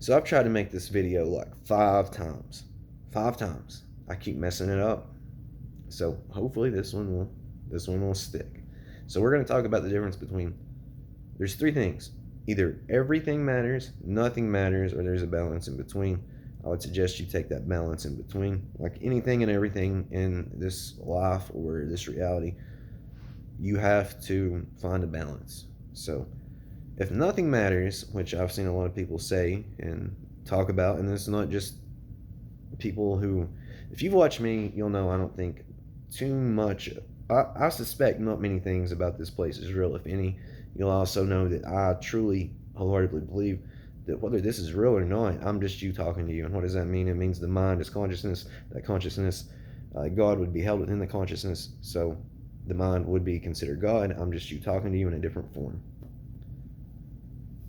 So I've tried to make this video like 5 times. 5 times. I keep messing it up. So hopefully this one will stick. So we're going to talk about the difference between, there's three things. Either everything matters, nothing matters, or there's a balance in between. I would suggest you take that balance in between. Like anything and everything in this life or this reality, you have to find a balance. So if nothing matters, which I've seen a lot of people say and talk about, and this is not just people who, if you've watched me, you'll know I don't think too much. I suspect not many things about this place is real, if any. You'll also know that I truly, wholeheartedly believe that whether this is real or not, I'm just you talking to you. And what does that mean? It means the mind is consciousness. That consciousness, God would be held within the consciousness. So the mind would be considered God. I'm just you talking to you in a different form.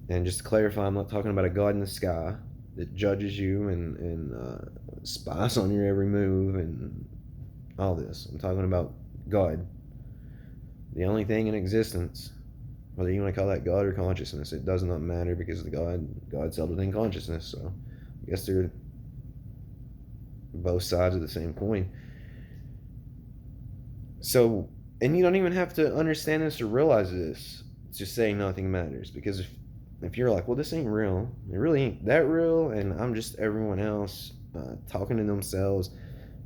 And just to clarify, I'm not talking about a God in the sky that judges you and spies on your every move and all this. I'm talking about God, the only thing in existence. Whether you want to call that God or consciousness, it does not matter, because God's held within consciousness. So I guess they're both sides of the same coin. So, and you don't even have to understand this or realize this to say nothing matters, because if you're like, well, this ain't real, it really ain't that real, and I'm just everyone else talking to themselves,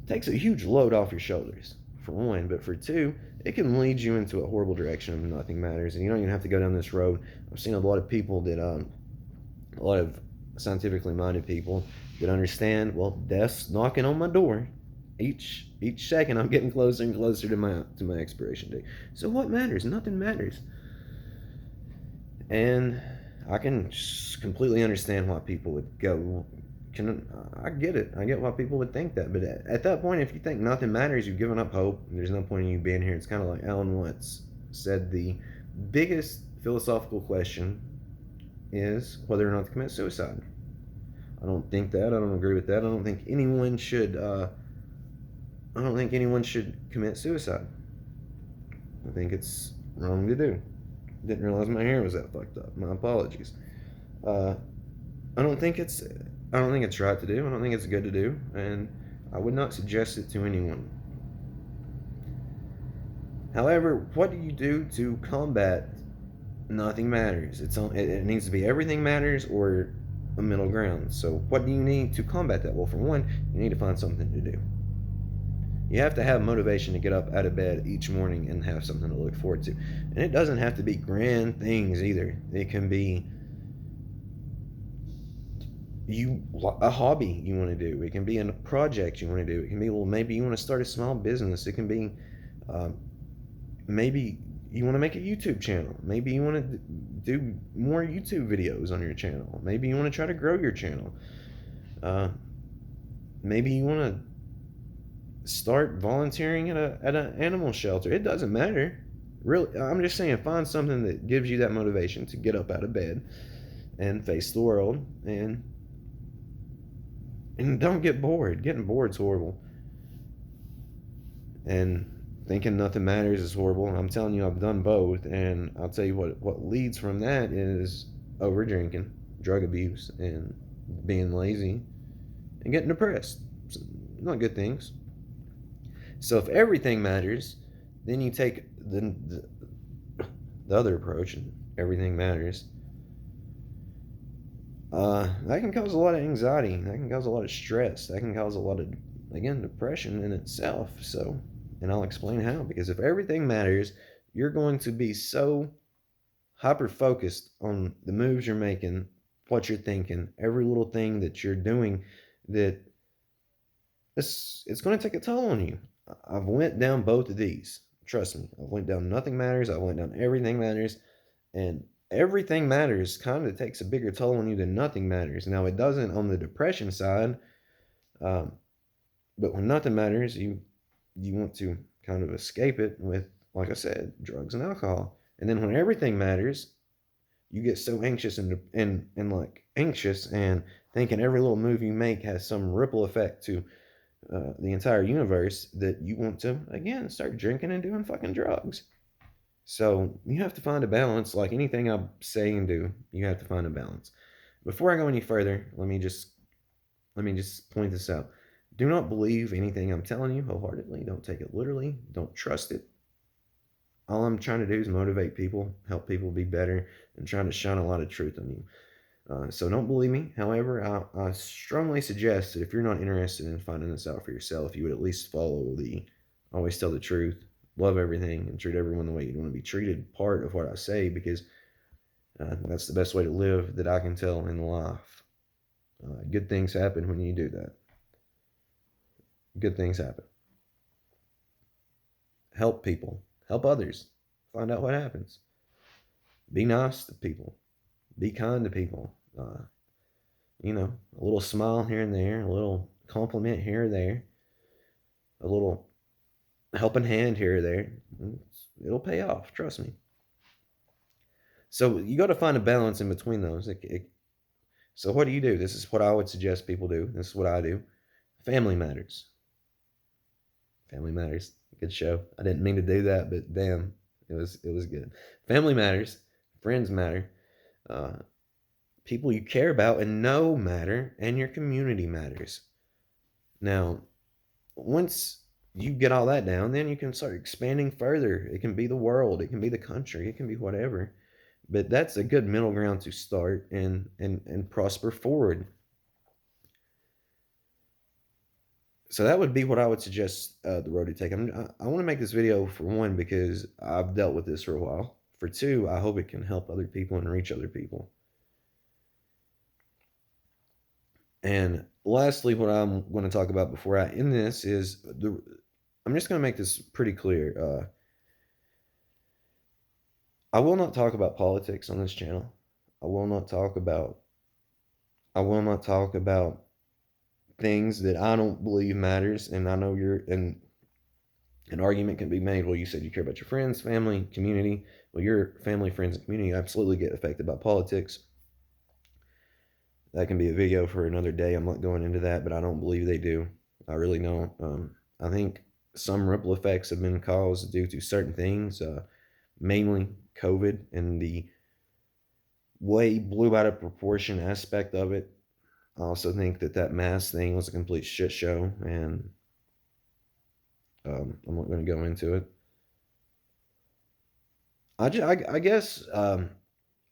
it takes a huge load off your shoulders, for one. But for two, it can lead you into a horrible direction of nothing matters, and you don't even have to go down this road. I've seen a lot of people that, a lot of scientifically minded people that understand, well, death's knocking on my door. Each second, I'm getting closer and closer to my expiration date. So what matters? Nothing matters. And I can completely understand why people would go. I get it. I get why people would think that. But at that point, if you think nothing matters, you've given up hope. There's no point in you being here. It's kind of like Alan Watts said, the biggest philosophical question is whether or not to commit suicide. I don't think that. I don't agree with that. I don't think anyone should. I don't think anyone should commit suicide. I think it's wrong to do. Didn't realize my hair was that fucked up. My apologies. Uh, I don't think it's. I don't think it's right to do. I don't think it's good to do, and I would not suggest it to anyone. However, what do you do to combat nothing matters? It needs to be everything matters or a middle ground. So, what do you need to combat that? Well, for one, you need to find something to do. You have to have motivation to get up out of bed each morning and have something to look forward to. And it doesn't have to be grand things either. It can be a hobby you want to do. It can be a project you want to do. It can be, well, maybe you want to start a small business. It can be maybe you want to make a YouTube channel. Maybe you want to do more YouTube videos on your channel. Maybe you want to try to grow your channel. Maybe you want to start volunteering at an animal shelter. It doesn't matter. Really, I'm just saying, find something that gives you that motivation to get up out of bed and face the world, and don't get bored. Getting bored's horrible. And thinking nothing matters is horrible. I'm telling you, I've done both, and I'll tell you what leads from that is over drinking, drug abuse, and being lazy, and getting depressed. Not good things. So if everything matters, then you take the other approach, and everything matters. That can cause a lot of anxiety. That can cause a lot of stress. That can cause a lot of, again, depression in itself. So, and I'll explain how. Because if everything matters, you're going to be so hyper focused on the moves you're making, what you're thinking, every little thing that you're doing, that it's going to take a toll on you. I've went down both of these. Trust me. I went down nothing matters. I went down everything matters. And everything matters kind of takes a bigger toll on you than nothing matters. Now, it doesn't on the depression side. But when nothing matters, you want to kind of escape it with, like I said, drugs and alcohol. And then when everything matters, you get so anxious and like anxious and thinking every little move you make has some ripple effect to the entire universe, that you want to, again, start drinking and doing fucking drugs. So you have to find a balance. Like anything I say and do, you have to find a balance. Before I go any further, let me just point this out. Do not believe anything I'm telling you wholeheartedly. Don't take it literally. Don't trust it. All I'm trying to do is motivate people, help people be better, and trying to shine a lot of truth on you. So don't believe me. However, I strongly suggest that if you're not interested in finding this out for yourself, you would at least follow the always tell the truth, love everything, and treat everyone the way you want to be treated part of what I say, because that's the best way to live that I can tell in life. Good things happen when you do that. Good things happen. Help people, help others, find out what happens. Be nice to people, be kind to people. A little smile here and there, a little compliment here or there, a little helping hand here or there. It'll pay off, trust me. So you got to find a balance in between those. So what do? This is what I would suggest people do. This is what I do. Family matters. Family matters. Good show. I didn't mean to do that, but damn, it was good. Family matters. Friends matter. Uh, People you care about and know matter, and your community matters. Now, once you get all that down, then you can start expanding further. It can be the world, it can be the country, it can be whatever. But that's a good middle ground to start and prosper forward. So that would be what I would suggest the road to take. I want to make this video, for one, because I've dealt with this for a while. For two, I hope it can help other people and reach other people. And lastly, what I'm going to talk about before I end this is I'm just going to make this pretty clear. I will not talk about politics on this channel. I will not talk about things that I don't believe matters. And I know an argument can be made. Well, you said you care about your friends, family, community. Well, your family, friends, and community absolutely get affected by politics. That can be a video for another day. I'm not going into that, but I don't believe they do. I really don't. I think some ripple effects have been caused due to certain things, mainly COVID and the way blew out of proportion aspect of it. I also think that mask thing was a complete shit show, and I'm not going to go into it. I guess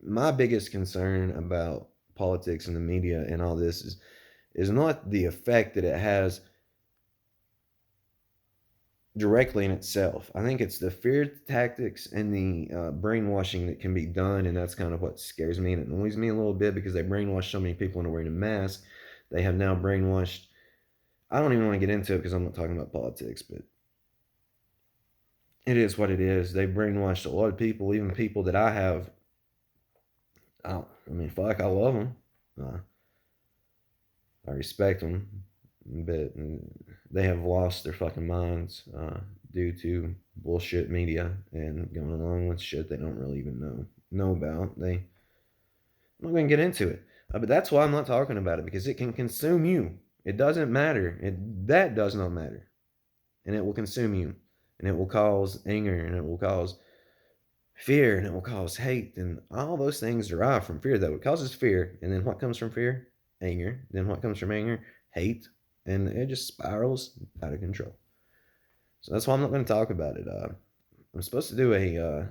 my biggest concern about politics and the media and all this is not the effect that it has directly in itself. I think it's the fear tactics and the brainwashing that can be done, and that's kind of what scares me and it annoys me a little bit, because they brainwash so many people into wearing a mask. They have now brainwashed. I don't even want to get into it because I'm not talking about politics, but it is what it is. They brainwashed a lot of people, even people that I have. Fuck, I love them. I respect them, but they have lost their fucking minds due to bullshit media and going along with shit they don't really even know about. I'm not going to get into it, but that's why I'm not talking about it, because it can consume you. It doesn't matter. That does not matter, and it will consume you, and it will cause anger, and it will cause fear, and it will cause hate, and all those things derive from fear. Though it causes fear, and then what comes from fear? Anger. Then what comes from anger? Hate, and it just spirals out of control. So that's why I'm not going to talk about it. I'm supposed to do a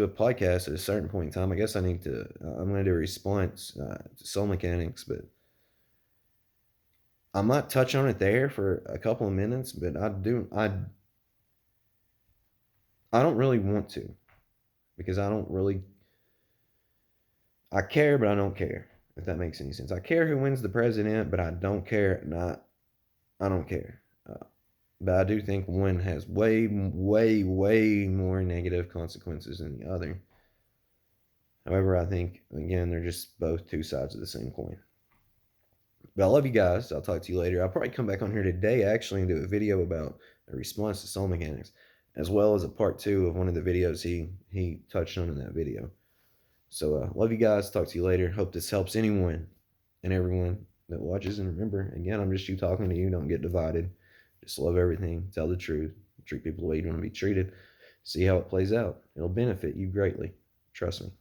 podcast at a certain point in time. I guess I'm going to do a response to Soul Mechanics, but I might touch on it there for a couple of minutes. But I don't really want to, because I care, but I don't care, if that makes any sense. I care who wins the president, but I don't care. I don't care. But I do think one has way, way, way more negative consequences than the other. However, I think, again, they're just both two sides of the same coin. But I love you guys. I'll talk to you later. I'll probably come back on here today, actually, and do a video about a response to Soul Mechanics, as well as a part 2 of one of the videos he touched on in that video. So, love you guys. Talk to you later. Hope this helps anyone and everyone that watches. And remember, again, I'm just you talking to you. Don't get divided. Just love everything. Tell the truth. Treat people the way you want to be treated. See how it plays out. It'll benefit you greatly. Trust me.